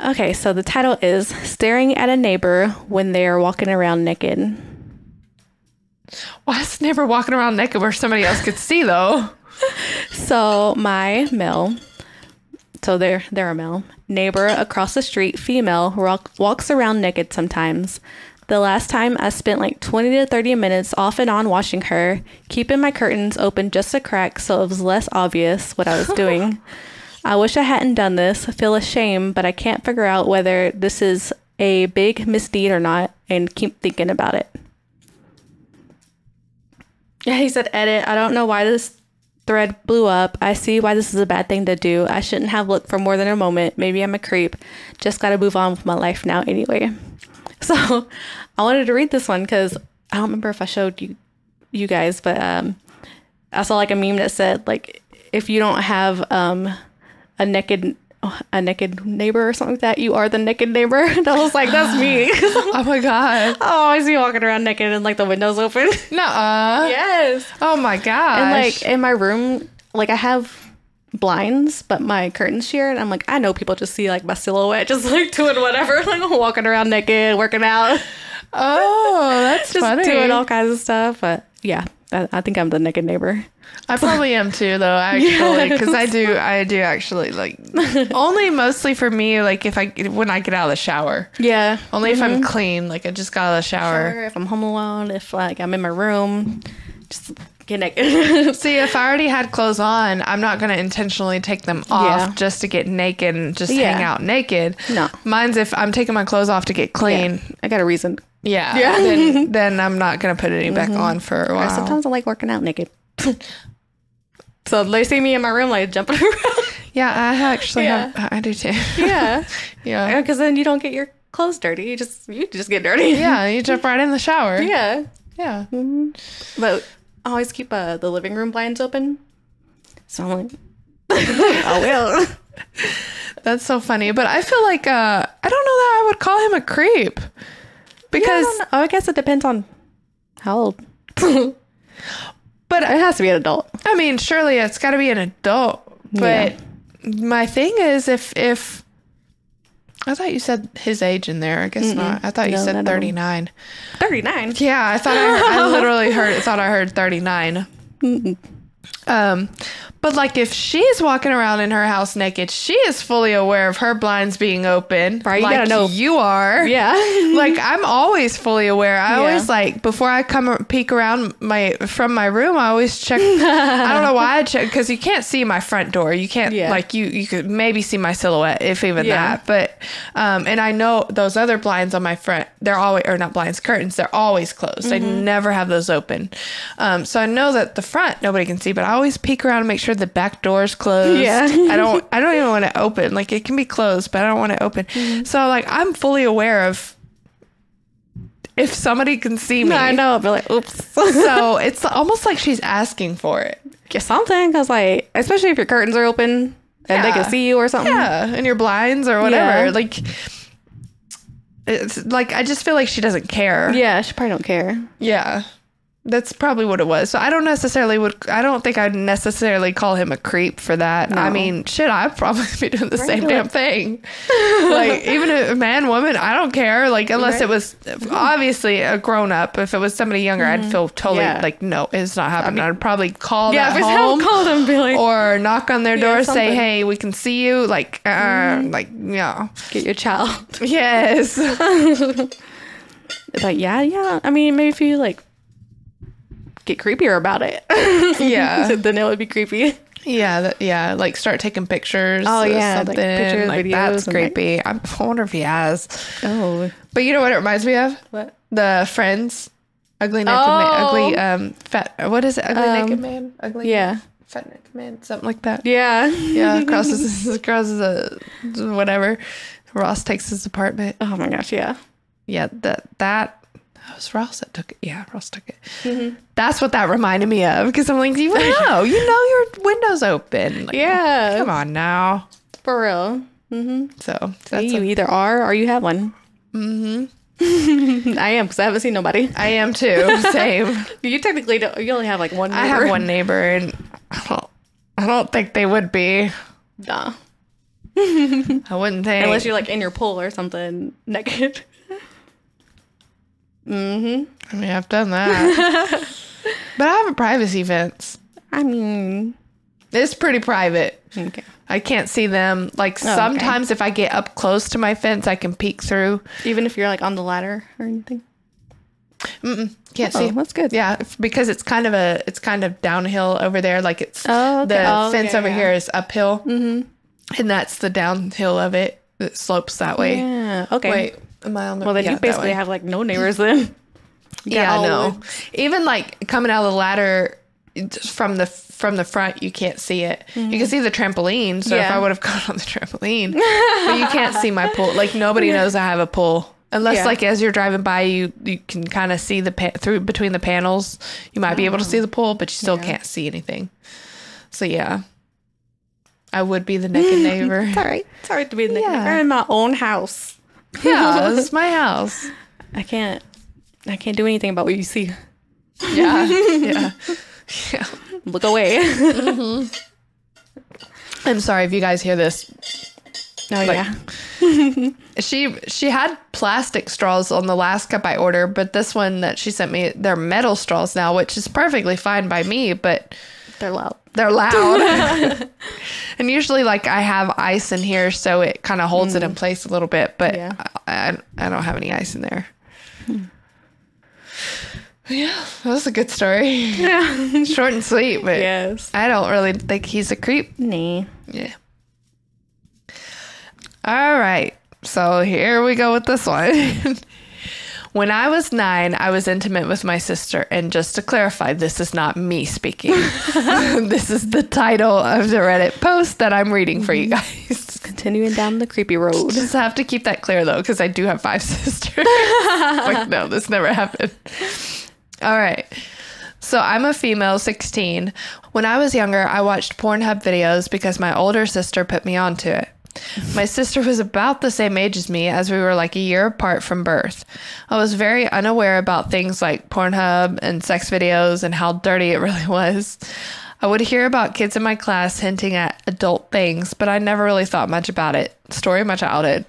Okay, so the title is Staring at a Neighbor When They Are Walking Around Naked. Why is neighbor walking around naked where somebody else could see, though? So my male, they're a male, neighbor across the street, female, walks around naked sometimes. The last time I spent like 20 to 30 minutes off and on washing her, keeping my curtains open just a crack so it was less obvious what I was doing. I wish I hadn't done this. I feel ashamed, but I can't figure out whether this is a big misdeed or not and keep thinking about it. Yeah, he said, edit. I don't know why this thread blew up. I see why this is a bad thing to do. I shouldn't have looked for more than a moment. Maybe I'm a creep. Just got to move on with my life now anyway. So I wanted to read this one because I don't remember if I showed you guys, but I saw like a meme that said like, if you don't have a naked neighbor or something like that, you are the naked neighbor. And I was like, that's me. Oh my god. Oh, I see you walking around naked and like the windows open. Nuh-uh. Yes. Oh my gosh. And like in my room, like I have blinds, but my curtains sheer, and I'm like, I know people just see like my silhouette just like doing whatever, like walking around naked, working out. Oh, that's just funny. Doing all kinds of stuff. But yeah, I think I'm the naked neighbor. I probably am too, though, actually, because I do actually like only mostly for me, like when I get out of the shower. Yeah. Only if I'm clean, like I just got out of the shower. If I'm home alone, if like I'm in my room, just get naked. See, if I already had clothes on, I'm not going to intentionally take them off just to get naked and just hang out naked. No. Mine's if I'm taking my clothes off to get clean. Yeah. I got a reason. Yeah. Then I'm not going to put any back on for a while. Sometimes I like working out naked. So they see me in my room like jumping around. Yeah, I actually have. I do too. Yeah. Yeah. Because then you don't get your clothes dirty. You just get dirty. Yeah, you jump right in the shower. Yeah. Yeah. Mm-hmm. But I always keep the living room blinds open. So I'm like, I will. That's so funny. But I feel like, I don't know that I would call him a creep. Because... Yeah, I guess it depends on how old. But it has to be an adult. I mean, surely it's got to be an adult. But my thing is, if I thought you said his age in there. I guess not. I thought you said 39. 39? Yeah, I thought I literally thought I heard 39. But like if she's walking around in her house naked, she is fully aware of her blinds being open. Right, you like gotta know. You are. Yeah. Like I'm always fully aware. I always like before I come peek around from my room, I always check. I don't know why I check because you can't see my front door. You can't like you could maybe see my silhouette if even that. But and I know those other blinds on my front, they're always or not blinds, curtains. They're always closed. I never have those open. So I know that the front nobody can see, but I always peek around and make sure the back door's closed. Yeah. I don't even want it open. Like it can be closed, but I don't want it open. So like I'm fully aware of if somebody can see me. I know, but like, oops. So it's almost like she's asking for it. Get something, because like, especially if your curtains are open and they can see you or something. Yeah, and your blinds or whatever. Yeah. Like, it's like I just feel like she doesn't care. Yeah, she probably don't care. Yeah. That's probably what it was. So I don't think I'd necessarily call him a creep for that. No. I mean, shit, I'd probably be doing the same damn thing. Like, even a man, woman, I don't care. Like, unless it was obviously a grown up. If it was somebody younger, I'd feel totally like, no, it's not happening. I'd probably call them home. Call them, be like, or knock on their door, say, hey, we can see you. Like, like, yeah. Get your child. Yes. Like, yeah. I mean, maybe if you, like, get creepier about it. Yeah. Then it would be creepy. Yeah, like start taking pictures. Oh yeah, something. like pictures, like, videos. That's creepy. I wonder if he has. Oh. But you know what it reminds me of? What? The Friends. Ugly naked man. Fat. What is it? Ugly naked man. Ugly. Yeah. Fat naked man. Something like that. Yeah. Yeah. Crosses a whatever. Ross takes his apartment. Oh my gosh. Yeah. Yeah. That was Ross that took it. Yeah, Ross took it. That's what that reminded me of because I'm like, you know your window's open. Like, yeah. Come on now. For real. So that's you either are or you have one. I am because I haven't seen nobody. I am too. Same. You technically don't. You only have like one neighbor. I have one neighbor and I don't think they would be. Nah. I wouldn't think. Unless you're like in your pool or something naked. I mean, I've done that. But I have a privacy fence. I mean, it's pretty private. Okay. I can't see them. Like sometimes if I get up close to my fence, I can peek through. Even if you're like on the ladder or anything? Can't see. That's good. Yeah, because it's kind of downhill over there. Like it's the fence over here is uphill. And that's the downhill of it. It slopes that way. Yeah. Okay. Wait. Am I on the? Well, then you basically have like no neighbors then. Yeah, no. Even like coming out of the ladder from the front, you can't see it. You can see the trampoline. So if I would have gone on the trampoline, but you can't see my pool. Like nobody knows I have a pool unless like as you're driving by, you can kind of see through between the panels. You might be able to see the pool, but you still can't see anything. So yeah. I would be the naked neighbor. It's all right. It's all right to be the naked neighbor in my own house. Yeah, this is my house. I can't do anything about what you see. Yeah. Look away. I'm sorry if you guys hear this. Oh, yeah. She had plastic straws on the last cup I ordered, but this one that she sent me, they're metal straws now, which is perfectly fine by me, but they're loud. And usually like I have ice in here, so it kind of holds it in place a little bit, but I don't have any ice in there. Yeah, that was a good story. Yeah. Short and sweet, but yes. I don't really think he's a creep. Nah. Yeah. All right. So here we go with this one. When I was 9, I was intimate with my sister. And just to clarify, this is not me speaking. This is the title of the Reddit post that I'm reading for you guys. Continuing down the creepy road. Just have to keep that clear, though, because I do have 5 sisters. Like, no, this never happened. All right. So I'm a female, 16. When I was younger, I watched Pornhub videos because my older sister put me onto it. My sister was about the same age as me, as we were like a year apart from birth. I was very unaware about things like Pornhub and sex videos and how dirty it really was. I would hear about kids in my class hinting at adult things, but I never really thought much about it. Story of my childhood.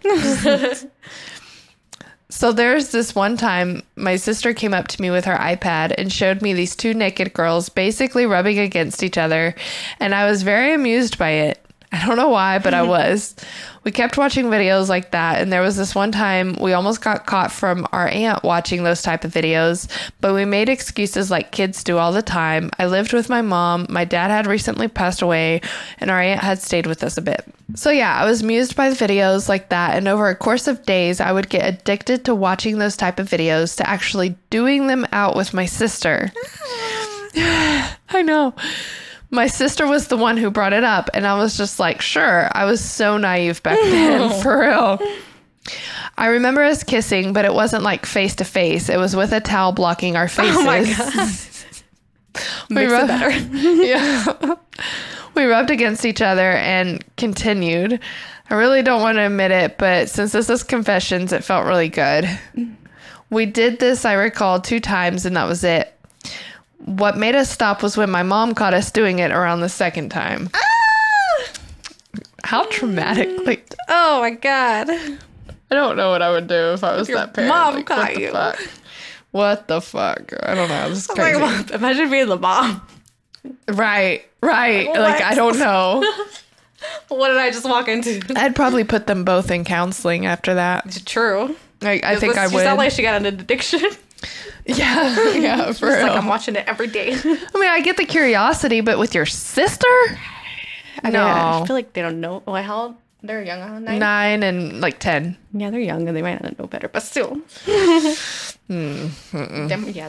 So there's this one time my sister came up to me with her iPad and showed me these two naked girls basically rubbing against each other, and I was very amused by it. I don't know why, but I was. We kept watching videos like that, and there was this one time we almost got caught from our aunt watching those type of videos, but we made excuses like kids do all the time. I lived with my mom, my dad had recently passed away, and our aunt had stayed with us a bit. So yeah, I was amused by the videos like that, and over a course of days, I would get addicted to watching those type of videos to actually doing them out with my sister. I know. My sister was the one who brought it up, and I was just like, sure. I was so naive back then, for real. I remember us kissing, but it wasn't like face to face. It was with a towel blocking our faces. Oh my God. Makes it better. Yeah. We rubbed against each other and continued. I really don't want to admit it, but since this is confessions, it felt really good. We did this, I recall, 2 times, and that was it. What made us stop was when my mom caught us doing it around the 2nd time. Ah! How traumatic. Like, oh my God. I don't know what I would do if I was that parent. Mom like, caught you. Fuck? What the fuck? I don't know. This is crazy. Like, imagine being the mom. Right. Like, I don't know. What did I just walk into? I'd probably put them both in counseling after that. True. I think I would. She sounded like she got an addiction. Yeah, for real. Like, I'm watching it every day. I mean, I get the curiosity, but with your sister? No. I feel like they don't know. Well, how old? They're young. 9 and like 10. Yeah, they're young and they might not know better, but still. That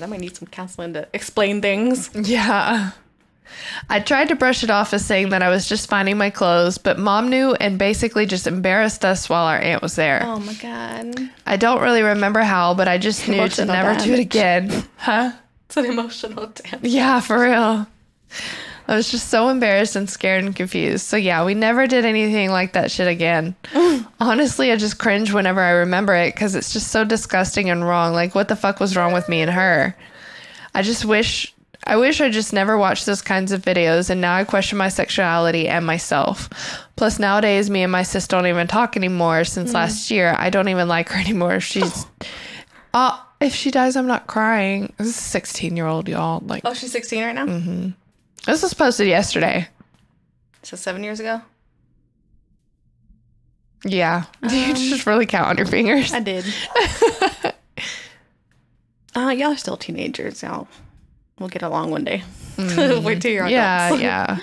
might need some counseling to explain things. Yeah. I tried to brush it off as saying that I was just finding my clothes, but Mom knew and basically just embarrassed us while our aunt was there. Oh my God. I don't really remember how, but I just knew to never do it again. Huh? It's an emotional damage. Yeah, for real. I was just so embarrassed and scared and confused. So yeah, we never did anything like that shit again. Honestly, I just cringe whenever I remember it because it's just so disgusting and wrong. Like, what the fuck was wrong with me and her? I wish I just never watched those kinds of videos, and now I question my sexuality and myself. Plus, nowadays, me and my sis don't even talk anymore since last year. I don't even like her anymore. If she dies, I'm not crying. This is a 16-year-old, y'all. Like, oh, she's 16 right now? Mm-hmm. This was posted yesterday. So 7 years ago? Yeah. You just really count on your fingers. I did. Y'all are still teenagers. We'll get along one day. Wait till you're adults. Yeah.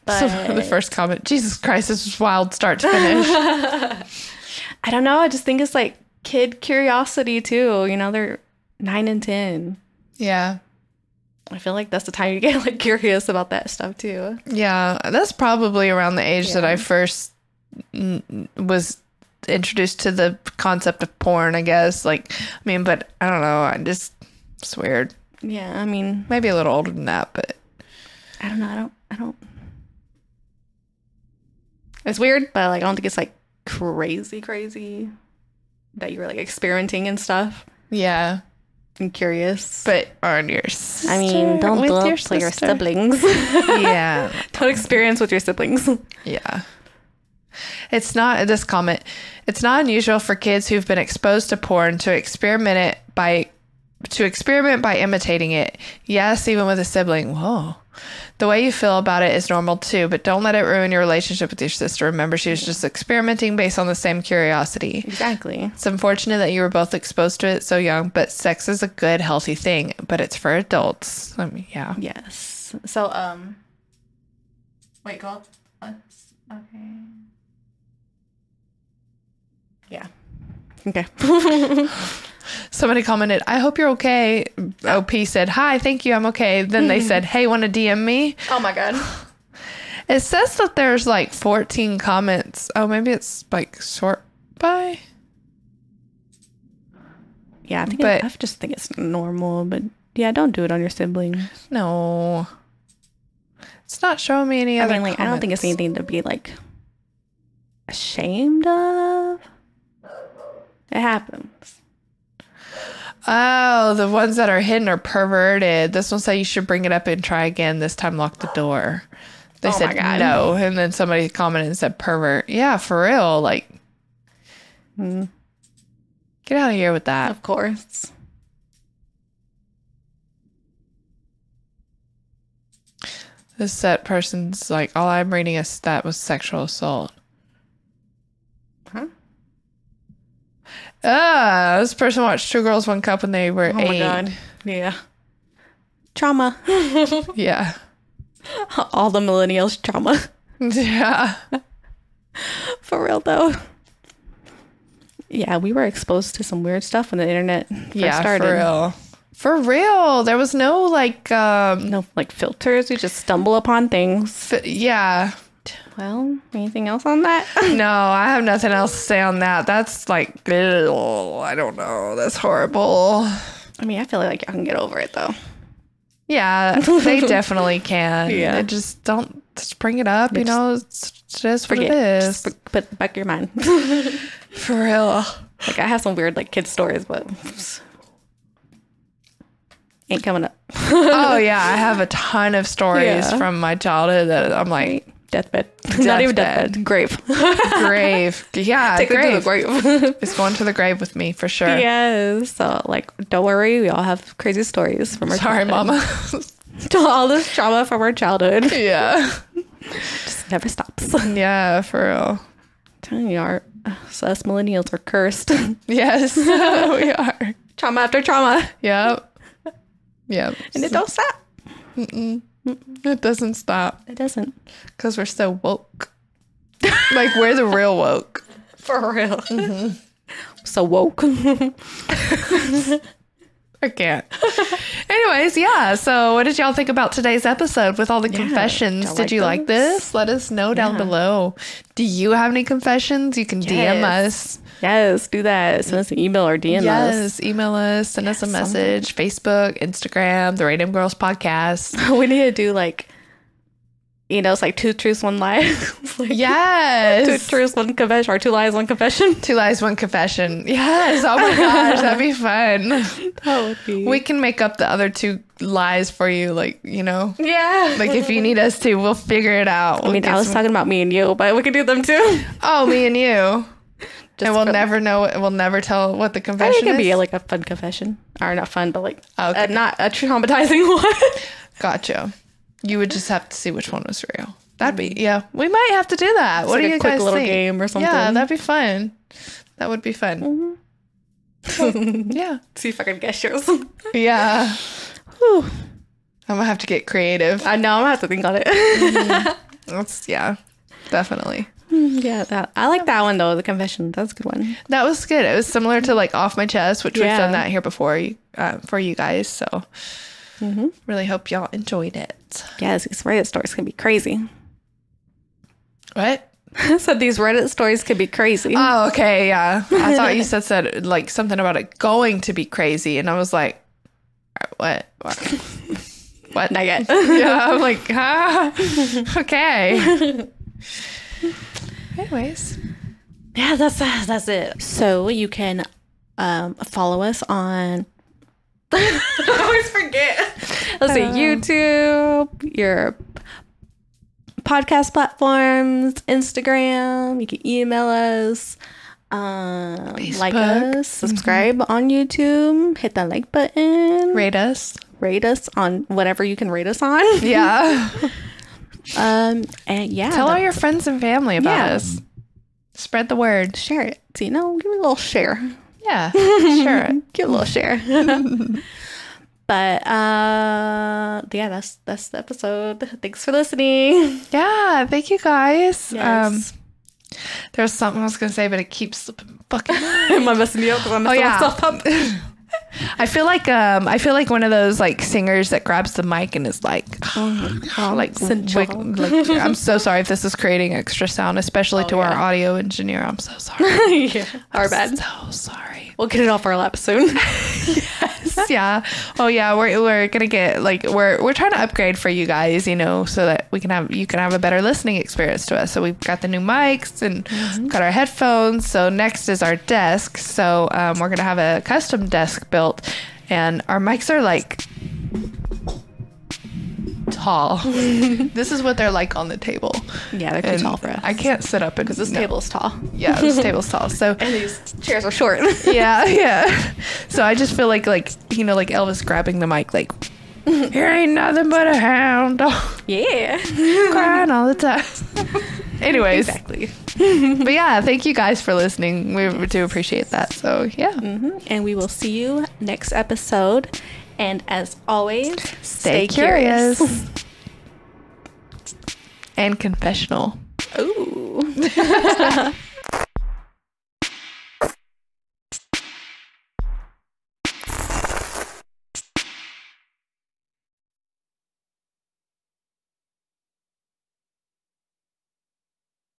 But so the first comment, Jesus Christ, this was wild start to finish. I don't know. I just think it's like kid curiosity too. You know, they're 9 and 10. Yeah. I feel like that's the time you get like curious about that stuff too. Yeah. That's probably around the age that I first was introduced to the concept of porn, I guess. Like, I mean, but I don't know. It's weird. Yeah, I mean, maybe a little older than that, but I don't know. I don't. It's weird, but like I don't think it's like crazy that you were like experimenting and stuff. Yeah, I'm curious. But on your sister, I mean, don't do it to your siblings. Yeah, don't experience with your siblings. Yeah. It's not this comment. It's not unusual for kids who've been exposed to porn to experiment by imitating it. Yes, even with a sibling. Whoa. The way you feel about it is normal too, but don't let it ruin your relationship with your sister. Remember, she was just experimenting based on the same curiosity. Exactly. It's unfortunate that you were both exposed to it so young, but sex is a good, healthy thing, but it's for adults. I mean, yeah. Yes. So, wait, go up. Okay. Yeah. Okay. Somebody commented, I hope you're okay. OP said, hi, thank you, I'm okay. Then they said, hey, want to DM me? Oh my God. It says that there's like 14 comments. Oh, maybe it's like sort by? Yeah, I just think it's normal, but Yeah, don't do it on your siblings. No. It's not showing me any other I don't think it's anything to be, like, ashamed of. It happens. Oh, the ones that are hidden are perverted. This one said you should bring it up and try again. This time lock the door. They said no. And then somebody commented and said pervert. Yeah, for real. Like, get out of here with that. Of course. This set person's like, all I'm reading is that was sexual assault. Huh? This person watched Two Girls, One Cup when they were 8. Oh my God. Yeah. Trauma. Yeah. All the millennials trauma. Yeah. For real, though. Yeah, we were exposed to some weird stuff when the internet first started. For real. For real. There was no, like... no, like, filters. We just stumble upon things. Yeah. Well, anything else on that? No, I have nothing else to say on that. That's like, I don't know. That's horrible. I mean, I feel like I can get over it, though. Yeah, they definitely can. Yeah. Just bring it up, you know. It's just what it is. Just put it back in your mind. For real. Like, I have some weird, like, kid stories, but ain't coming up. Oh, yeah. I have a ton of stories from my childhood that I'm like... Deathbed. Not even deathbed. Grave. Grave. Yeah, take it to the grave. It's going to the grave with me, for sure. Yes. So, like, don't worry. We all have crazy stories from our childhood. Mama. All this trauma from our childhood. Yeah. Just never stops. Yeah, for real. Telling you, us millennials are cursed. Yes, we are. Trauma after trauma. Yep. Yep. And it don't stop. It doesn't stop. It doesn't. Because we're so woke. Like, we're the real woke. For real. Mm-hmm. So woke. I can't. Anyways, yeah. So what did y'all think about today's episode with all the confessions? Did you like this? Let us know down below. Do you have any confessions? You can DM us. Yes, do that. Send us an email or DM us. Yes, email us. Send us a message. Facebook, Instagram, The Random Girls Podcast. We need to do, like, you know, it's like 2 truths, 1 lie. Like, yes. 2 truths, 1 confession, or 2 lies, 1 confession. 2 lies, 1 confession. Yes. Oh my gosh, that'd be fun. That would be. We can make up the other 2 lies for you, like, you know. Yeah. Like, if you need us to, we'll figure it out. I mean, I was talking about me and you, but we can do them too. Oh, me and you. And we'll never know. We'll never tell what the confession is. I think it could be like a fun confession, or not fun, but like okay. Not a traumatizing one. Gotcha. You would just have to see which one was real. That'd be We might have to do that. It's what like do you guys think? A quick little game or something. Yeah, that'd be fun. That would be fun. Mm-hmm. Yeah. See if I can guess yours. Yeah. Whew. I'm gonna have to get creative. I know. I'm gonna have to think on it. Mm-hmm. Definitely. Yeah, I like that one though. The confession, that's a good one. That was good. It was similar to like Off My Chest, which we've done that here before for you guys. So really hope y'all enjoyed it. Yes, these Reddit stories can be crazy. What? I said these Reddit stories could be crazy. Oh, okay, yeah. I thought you said like something about it going to be crazy, and I was like, what? What? Not yet. Yeah, I'm like, okay. Anyways, yeah, that's it. So you can follow us on. I always forget. Let's see, YouTube, your podcast platforms, Instagram. You can email us, like us, subscribe on YouTube, hit that like button, rate us on whatever you can rate us on. Yeah. And yeah, tell all your friends and family about us. Spread the word. Share it. So, you know, give it a little share. Yeah, share it. Give a little share. But yeah, that's the episode. Thanks for listening. Yeah, thank you guys. Yes. There's something I was gonna say, but it keeps slipping. Fucking. Am I messing you up? Because I'm messing myself up. I feel like one of those like singers that grabs the mic and is like, like I'm so sorry if this is creating extra sound, especially to our audio engineer. I'm so sorry. Our bad. So sorry. We'll get it off our lap soon. Yes. Yes, yeah. Oh yeah, we're gonna get like we're trying to upgrade for you guys, so that you can have a better listening experience to us. So we've got the new mics and got our headphones. So next is our desk. So we're gonna have a custom desk built, and our mics are like tall. This is what they're like on the table. Yeah, they're too tall for us. I can't sit up because this table's tall. Yeah, this table's tall. So and these chairs are short. yeah. So I just feel like Elvis grabbing the mic, like, here ain't nothing but a hound dog. Yeah, crying all the time. Anyways, exactly. But yeah, thank you guys for listening. We do appreciate that. So yeah, and we will see you next episode. And as always, stay curious. And confessional. Ooh.